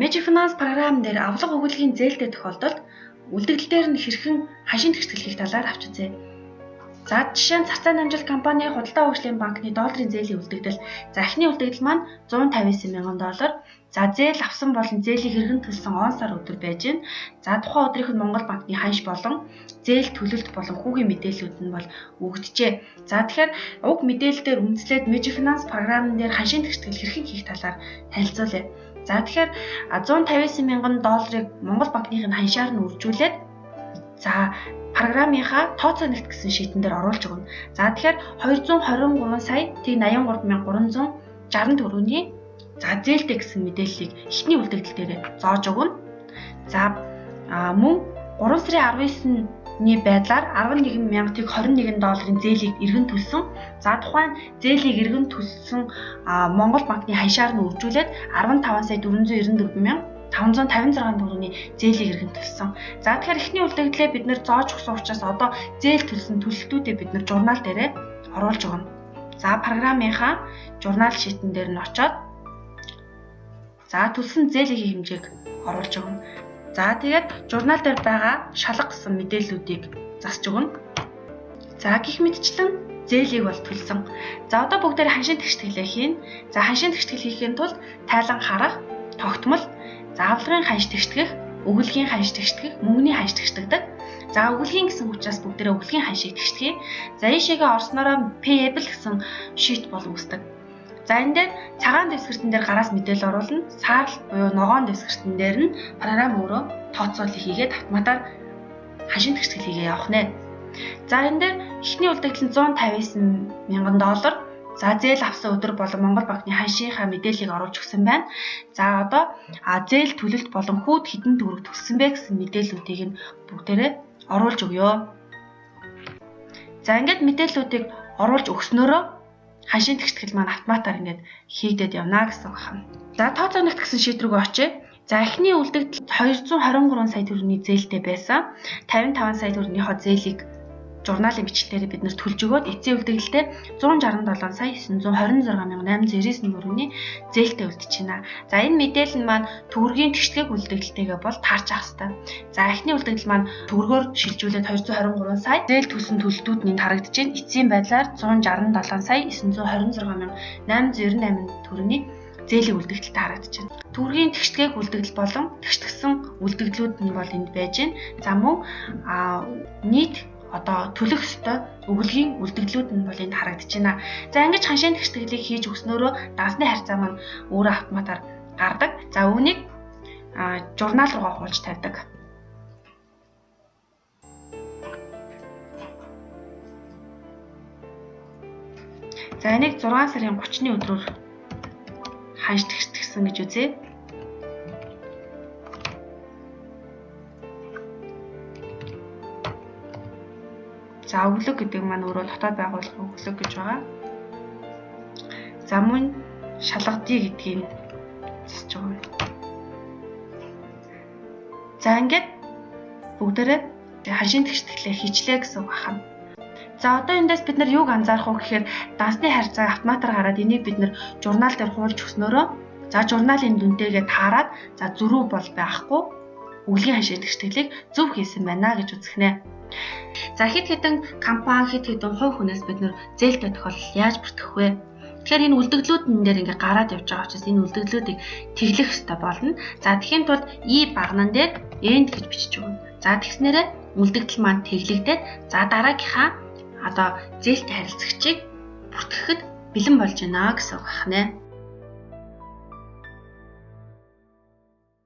Microfinance програм дээр авлага өгүүлгийн зээлтэй тохиолдолд үлдэгдэл дээр нь хэрхэн хашийн тэгштэл хийх талаар авч үзье. За жишээ нь Царцаа намжилт компани худалдаа хөгжлийн банкны долларын зээлийн үлдэгдэл. За эхний үлдэгдэл маань $159,000. За зээл авсан болон зээлийг хэрхэн төлсөн он сар өдөр байж гэн. За тухайн өдрийнх нь Монгол банкны ханш болон зээл төлөлт болон хүүгийн мэдээллүүд нь бол өгөгдөжээ. За тэгэхээр уг мэдээлэлээр үндэслээд Microfinance програмн дээр ханшийн тэгштэл хэрхэн хийх талаар танилцуулъя. За тэгэхээр $159,000 Монгол банкны ханшаар нь үржүүлээд за програмынхаа тооцоо нэгт гэсэн шийтэн дээр оруулж өгнө. За тэгэхээр 223,83,360 за зээлтэй гэсэн мэдээллийг эхний үлдэгдэл дээр зааж өгнө. За мөн 3 сарын 19-ний байдлаар $11,021 зээлийг эргэн төлсөн. За тухайн зээлийг эргэн төлсөн Монгол банкны ханшаар нь үржүүлээд $15,494,556 зээлийг эргэн төлсөн. За тэгэхээр эхний үлдэгдлээ бид нэр зааж өгсөн учраас одоо зээл төлсөн төлөлтүүдээ бид нэр журнал дээрээ оруулж өгнө. За програмынхаа журнал шитэн дээр нь очоод за төлсөн зээлийн хэмжээг оруулж өгнө. За тэгээд журнал дээр байгаа шалга гэсэн мэдээллүүдийг засч өгнө. За гэх мэтчлэн зээлийг бол төлсөн. За одоо бүгдээр ханшийн тэгшгэлээ хийн. За ханшийн тэгшгэл хийхин тулд тайлан харах, тогтмол, за авлагын ханш тэгшгэх, өгүүлгийн ханш тэгшгэх, мөнгөний ханш тэгшгдэг. За өгүүлгийн гэсэн учраас бүгдээрээ өгүүлгийн ханшийг тэгшгэе. За ийшээгээ орсноороо payable гэсэн шит бол үүсдэг. За энэ дээр цагаан дэвсгэртэн дээр гараас мэдээлэл оруулна. Саарл буюу ногоон дэвсгэртэн дээр нь програм өөрөө тооцоолол хийгээд автоматар ханшийн тэгшгэл хийгээ явах нэ. За энэ дээр эхний үлдэгдэл нь $159,000. За зээл авсан өдөр болон Монгол банкны ханшийнхаа мэдээллийг оруулж өгсөн байна. За одоо зээл төлөлт болон хүүд хэдэн төгрөг төлсөн бэ гэсэн мэдээллүүдийг нь бүгдээрээ оруулж өгье. За ингээд мэдээллүүдийг оруулж өгснөөрөө ханшийн тэгштэл маань автоматар ингээд хийгдээд явна гэсэн байна. За тооцоо нэгт гэсэн шийд рүүгээ очие. За эхний үлдэгдэл 223 сая төгрөгийн зээлтэй байсан. 55 сая төгрөгийнхөө зээлийг журналын бичлэлээр бид нэр төлж өгөөд эцсийн үлдэгдэлтэй 167 сая 926,899 төгрөгийн зээлтэй үлдэж байна. За энэ мэдээлэл нь маань төгрөгийн тэгшлэг үлдэгдэлтэйгээ бол таарч авах хэрэгтэй. За эхний үлдэгдэл маань төгрөгөөр шилжүүлээд 223 сая, зээл төлсөн төлөлтүүд нь харагдаж байна. Эцсийн байдлаар 167 сая 926,898 төгрөгийн зээлийн үлдэгдэлтэй харагдаж байна. Төгрөгийн тэгшлэгийг үлдэгдэл болон тэгштгэсэн үлдэгдлүүд нь бол энд байж байна. За мөн нийт одоо төлөх ёстой өгүүлгийн үлдэгдлүүд нь бол энд харагдаж байна. За ингэж ханшийн тэгшгэлийг хийж өгснөөрөө дансны харьцаа маань өөрөө автоматар гардаг. За үүнийг журнал руугаа хуулж тавьдаг. За энийг 6 сарын 30-ны өдрөөр ханш тэгшсэн гэж үзье. За өглөг гэдэг маань өөрөө дотоод байгууллагын өглөг гэж байгаа. За мөн шалгадий гэдгийг засч байгаа. За ингээд бүгдээрээ ханшийн тэгшгэлээ хийчлээ гэсэн үг байна. За одоо эндээс бид нар юуг анзаарах вэ гэхээр дансны харьцаа автоматар гараад энийг бид нар журнал дээр хуулж өгснөөрөө за журналын дүнтэйгээ таарад за зөрүү бол байхгүй өглийн ханшийн тэгшгэлийг зөв хийсэн байна гэж үзэх нэ. За хэд хэдэн компани хэд хэдэн хувь хүнээс бид нэр зээлтэй тохиолдол яаж бүртгэх вэ? Тэгэхээр энэ үлдэгдлүүд энэ дээр ингээ гараад явж байгаа учраас энэ үлдэгдлүүдийг тэглэх ёстой болно. За тэгхийн тулд и багнан дээр end гэж бичиж өгнө. За тэгснээрээ үлдэгдэл маань тэглэгдээд за дараагийнхаа одоо зээлтэй харилцагчийг бүртгэхэд бэлэн болж байна гэсэн үг байна.